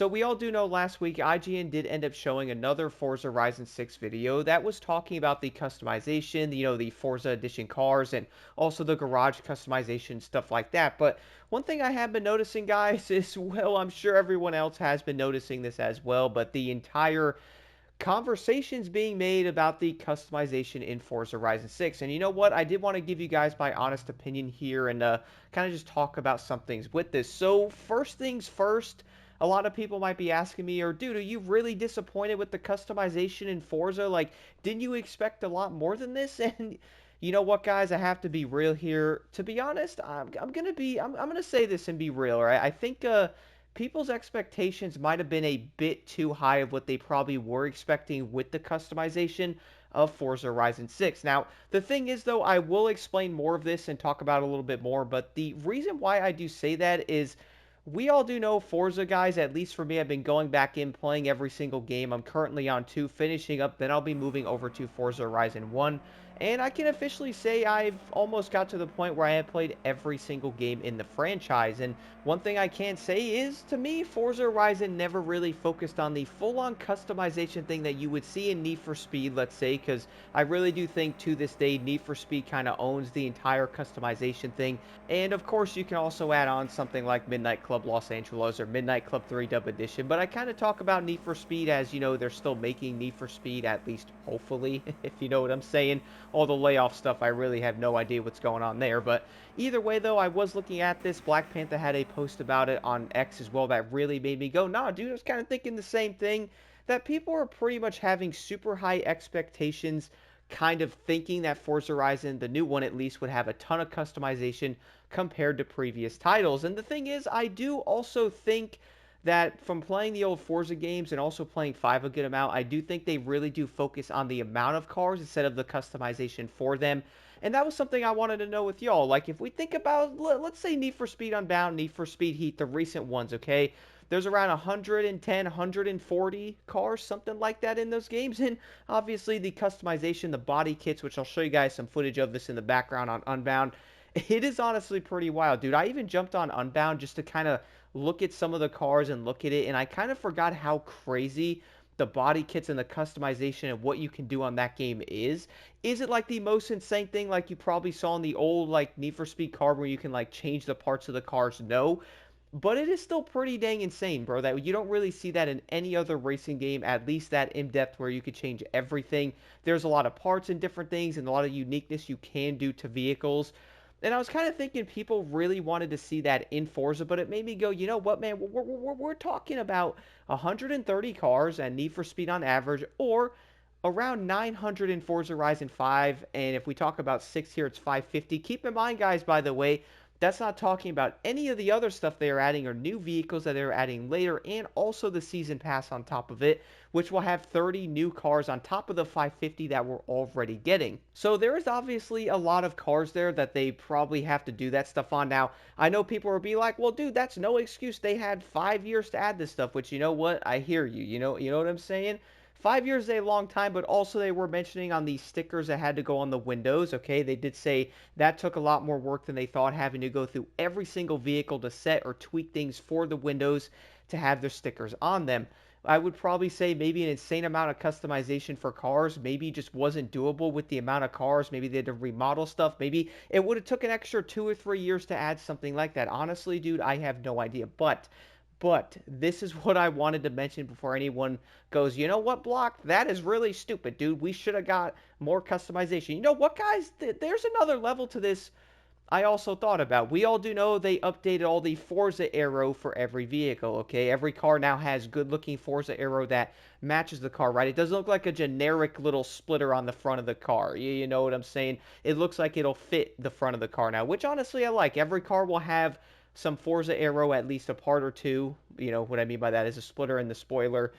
So we all do know last week IGN did end up showing another Forza Horizon 6 video that was talking about the customization, the Forza Edition cars and also the garage customization, stuff like that. But one thing I have been noticing, guys, is, well, I'm sure everyone else has been noticing this as well, but the entire conversations being made about the customization in Forza Horizon 6. And you know what? I did want to give you guys my honest opinion here and kind of just talk about some things with this. So, first things first, a lot of people might be asking me, or dude, are you really disappointed with the customization in Forza? Like, didn't you expect a lot more than this? And you know what, guys? I have to be real here. To be honest, I'm gonna say this and be real, right? I think people's expectations might have been a bit too high of what they probably were expecting with the customization of Forza Horizon 6. Now, the thing is, though, I will explain more of this and talk about it a little bit more, but the reason why I do say that is we all do know Forza, guys. At least for me, I've been going back in playing every single game. I'm currently on 2, finishing up, then I'll be moving over to Forza Horizon 1. And I can officially say I've almost got to the point where I have played every single game in the franchise. And one thing I can say is, to me, Forza Horizon never really focused on the full-on customization thing that you would see in Need for Speed, let's say, because I really do think to this day Need for Speed kind of owns the entire customization thing. And of course, you can also add on something like Midnight Club Los Angeles or Midnight Club 3 Dub Edition. But I kind of talk about Need for Speed as, they're still making Need for Speed, at least hopefully, if you know what I'm saying. All the layoff stuff, I really have no idea what's going on there. But either way, though, I was looking at this. Black Panther had a post about it on X as well that really made me go, nah, dude, I was kind of thinking the same thing. That people are pretty much having super high expectations, kind of thinking that Forza Horizon, the new one at least, would have a ton of customization compared to previous titles. And the thing is, I do also think that from playing the old Forza games and also playing 5 a good amount, I do think they really do focus on the amount of cars instead of the customization for them. And that was something I wanted to know with y'all. Like, if we think about, let's say Need for Speed Unbound, Need for Speed Heat, the recent ones, okay? There's around 110, 140 cars, something like that in those games. And obviously the customization, the body kits, which I'll show you guys some footage of this in the background on Unbound. It is honestly pretty wild, dude. I even jumped on Unbound just to kind of look at some of the cars and look at it, and I kind of forgot how crazy the body kits and the customization and what you can do on that game is. Is it like the most insane thing like you probably saw in the old like Need for Speed car where you can like change the parts of the cars? No. But it is still pretty dang insane, bro, that you don't really see that in any other racing game, at least that in-depth where you could change everything. There's a lot of parts and different things and a lot of uniqueness you can do to vehicles. And I was kind of thinking people really wanted to see that in Forza, but it made me go, you know what, man? We're talking about 130 cars and Need for Speed on average, or around 900 in Forza Horizon 5. And if we talk about 6 here, it's 550. Keep in mind, guys, by the way, that's not talking about any of the other stuff they are adding or new vehicles that they're adding later, and also the season pass on top of it, which will have 30 new cars on top of the 550 that we're already getting. So there is obviously a lot of cars there that they probably have to do that stuff on. Now, I know people will be like, well, dude, that's no excuse. They had 5 years to add this stuff, which, you know what? I hear you. You know what I'm saying? 5 years is a long time, but also they were mentioning on the stickers that had to go on the windows, okay? They did say that took a lot more work than they thought, having to go through every single vehicle to set or tweak things for the windows to have their stickers on them. I would probably say maybe an insane amount of customization for cars maybe just wasn't doable with the amount of cars. Maybe they had to remodel stuff. Maybe it would have took an extra 2 or 3 years to add something like that. Honestly, dude, I have no idea. But this is what I wanted to mention before anyone goes, you know what, Block? That is really stupid, dude. We should have got more customization. You know what, guys? There's another level to this I also thought about. We all do know they updated all the Forza Aero for every vehicle, okay? Every car now has good-looking Forza Aero that matches the car, right? It doesn't look like a generic little splitter on the front of the car. You know what I'm saying? It looks like it'll fit the front of the car now, which honestly I like. Every car will have some Forza Aero, at least a part or two. You know what I mean by that is a splitter in the spoiler,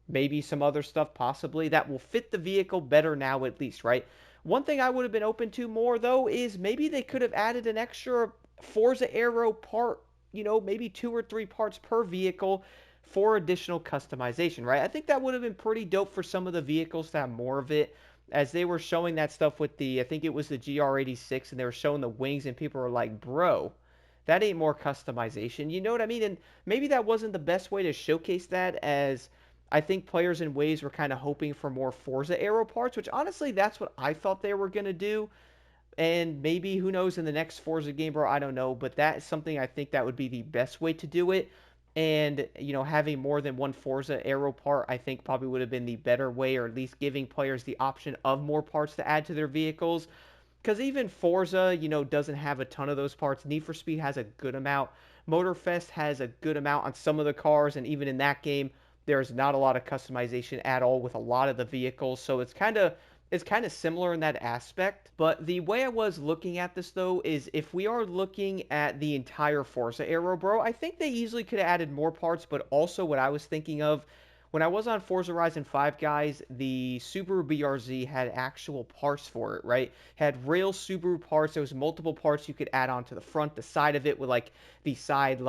maybe some other stuff possibly that will fit the vehicle better now at least, right? One thing I would have been open to more though is maybe they could have added an extra Forza Aero part, maybe 2 or 3 parts per vehicle for additional customization, right? I think that would have been pretty dope for some of the vehicles to have more of it, as they were showing that stuff with I think it was the GR86, and they were showing the wings, and people were like, bro, that ain't more customization. You know what I mean? And maybe that wasn't the best way to showcase that, as I think players in ways were kind of hoping for more Forza Aero parts, which honestly, that's what I thought they were going to do. And maybe, who knows, in the next Forza game, bro, I don't know. But that is something I think that would be the best way to do it. And, having more than one Forza Aero part, I think probably would have been the better way, or at least giving players the option of more parts to add to their vehicles. Because even Forza, doesn't have a ton of those parts. Need for Speed has a good amount. Motorfest has a good amount on some of the cars, and even in that game, there's not a lot of customization at all with a lot of the vehicles. So it's kind of similar in that aspect. But the way I was looking at this though is, if we are looking at the entire Forza Aero, bro, I think they easily could have added more parts. But also, what I was thinking of when I was on Forza Horizon 5, guys, the Subaru BRZ had actual parts for it, right? Had real Subaru parts. There was multiple parts you could add on to the front, the side of it, with like the side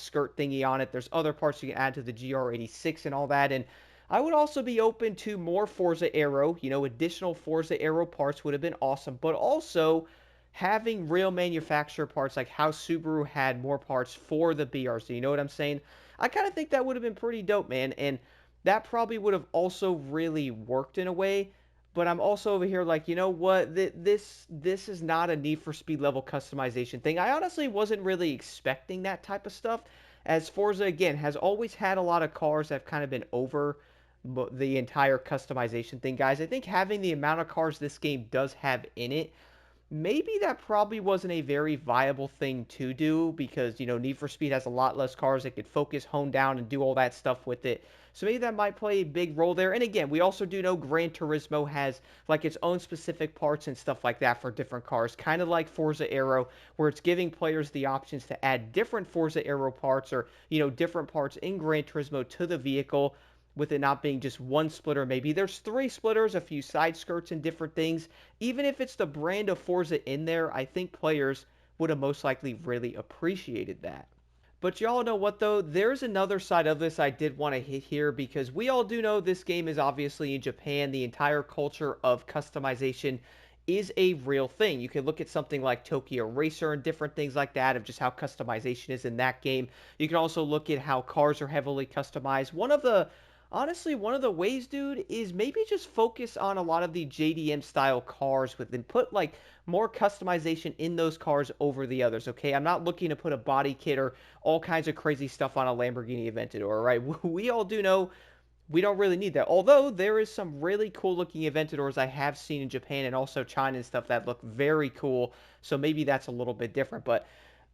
skirt thingy on it. There's other parts you can add to the GR86 and all that. And I would also be open to more Forza Aero. Additional Forza Aero parts would have been awesome. But also having real manufacturer parts, like how Subaru had more parts for the BRZ. You know what I'm saying? I kind of think that would have been pretty dope, man. And that probably would have also really worked in a way. But I'm also over here like, you know what? This is not a Need for Speed level customization thing. I honestly wasn't really expecting that type of stuff, as Forza, again, has always had a lot of cars that have kind of been over the entire customization thing, guys. I think having the amount of cars this game does have in it, maybe that probably wasn't a very viable thing to do, because Need for Speed has a lot less cars that could focus, hone down, and do all that stuff with it. So maybe that might play a big role there. And again, we also do know Gran Turismo has like its own specific parts and stuff like that for different cars, kind of like Forza Aero, where it's giving players the options to add different Forza Aero parts, or different parts in Gran Turismo to the vehicle, with it not being just one splitter. Maybe there's three splitters, a few side skirts, and different things. Even if it's the brand of Forza in there, I think players would have most likely really appreciated that. But y'all know what though? There's another side of this I did want to hit here, because we all do know this game is obviously in Japan. The entire culture of customization is a real thing. You can look at something like Tokyo Racer and different things like that, of just how customization is in that game. You can also look at how cars are heavily customized. One of the ways, dude, is maybe just focus on a lot of the JDM style cars, with and put like more customization in those cars over the others. Okay, I'm not looking to put a body kit or all kinds of crazy stuff on a Lamborghini Aventador, right? We all do know we don't really need that. Although there is some really cool looking Aventadors I have seen in Japan and also China and stuff that look very cool. So maybe that's a little bit different. But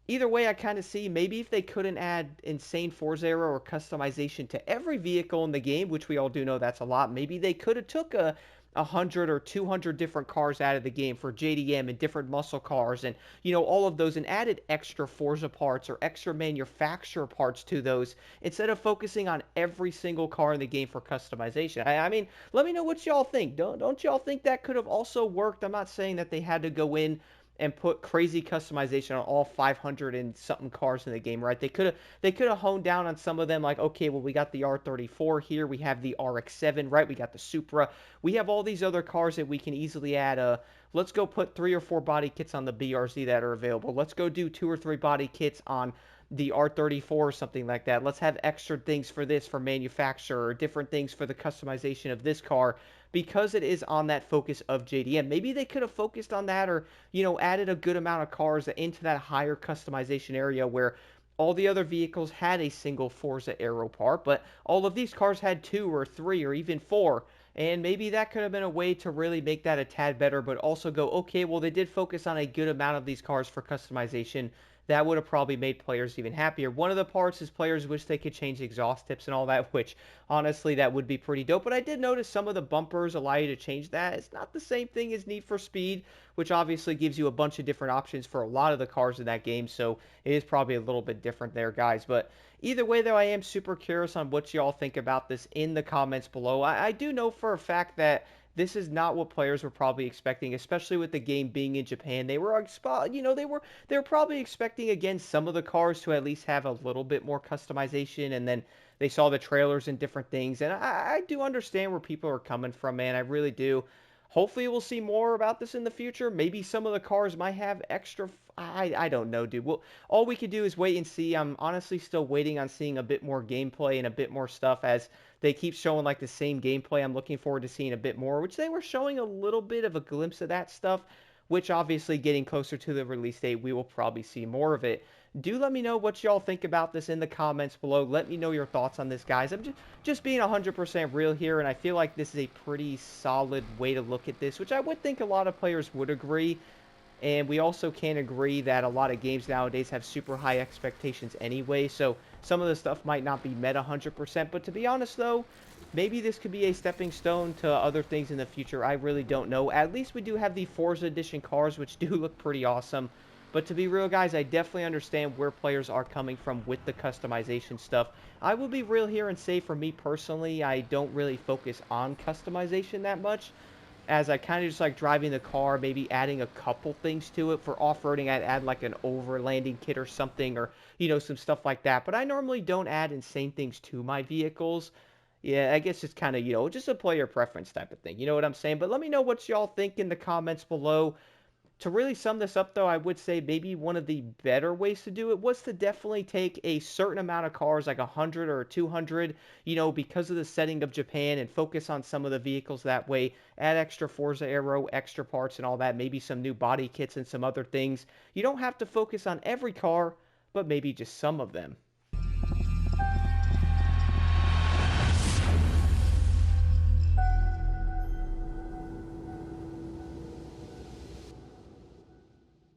either way, I kind of see maybe if they couldn't add insane Forza Aero or customization to every vehicle in the game, which we all do know that's a lot, maybe they could have took a hundred or 200 different cars out of the game for JDM, and different muscle cars, and all of those, and added extra Forza parts or extra manufacturer parts to those, instead of focusing on every single car in the game for customization. I mean, let me know what y'all think. Don't y'all think that could have also worked? I'm not saying that they had to go in and put crazy customization on all 500 and something cars in the game, right? They could have honed down on some of them, like, okay, well, we got the R34 here, we have the RX-7, right? We got the Supra. We have all these other cars that we can easily add. Let's go put 3 or 4 body kits on the BRZ that are available. Let's go do 2 or 3 body kits on the R34 or something like that. Let's have extra things for this, for manufacturer, or different things for the customization of this car, because it is on that focus of JDM. Maybe they could have focused on that, or added a good amount of cars into that higher customization area, where all the other vehicles had a single Forza Aero part, but all of these cars had 2 or 3 or even 4. And maybe that could have been a way to really make that a tad better, but also go, okay, well, they did focus on a good amount of these cars for customization. That would have probably made players even happier. One of the parts is players wish they could change exhaust tips and all that, which honestly, that would be pretty dope. But I did notice some of the bumpers allow you to change that. It's not the same thing as Need for Speed, which obviously gives you a bunch of different options for a lot of the cars in that game. So it is probably a little bit different there, guys. But either way, though, I am super curious on what y'all think about this in the comments below. I do know for a fact that this is not what players were probably expecting, especially with the game being in Japan. They were probably expecting, again, some of the cars to at least have a little bit more customization, and then they saw the trailers and different things. And I do understand where people are coming from, man. I really do. hopefully we'll see more about this in the future. Maybe some of the cars might have extra. I don't know, dude. Well, all we can do is wait and see. I'm honestly still waiting on seeing a bit more gameplay and a bit more stuff as they keep showing like the same gameplay. I'm looking forward to seeing a bit more, which they were showing a little bit of a glimpse of that stuff, which obviously getting closer to the release date, we will probably see more of it. Do let me know what y'all think about this in the comments below. Let me know your thoughts on this, guys. I'm just being 100% real here, and I feel like this is a pretty solid way to look at this, which I would think a lot of players would agree. And we also can agree that a lot of games nowadays have super high expectations anyway, so some of the stuff might not be met 100%. But to be honest, though, maybe this could be a stepping stone to other things in the future. I really don't know. At least we do have the Forza Edition cars, which do look pretty awesome. But to be real, guys, I definitely understand where players are coming from with the customization stuff. I will be real here and say, for me personally, I don't really focus on customization that much, as I kind of just like driving the car, maybe adding a couple things to it. For off-roading, I'd add like an overlanding kit or something, or, some stuff like that. But I normally don't add insane things to my vehicles. Yeah, I guess it's kind of, just a player preference type of thing. You know what I'm saying? But let me know what y'all think in the comments below. To really sum this up, though, I would say maybe one of the better ways to do it was to definitely take a certain amount of cars, like 100 or 200, because of the setting of Japan, and focus on some of the vehicles that way. Add extra Forza Aero, extra parts and all that, maybe some new body kits and some other things. You don't have to focus on every car, but maybe just some of them.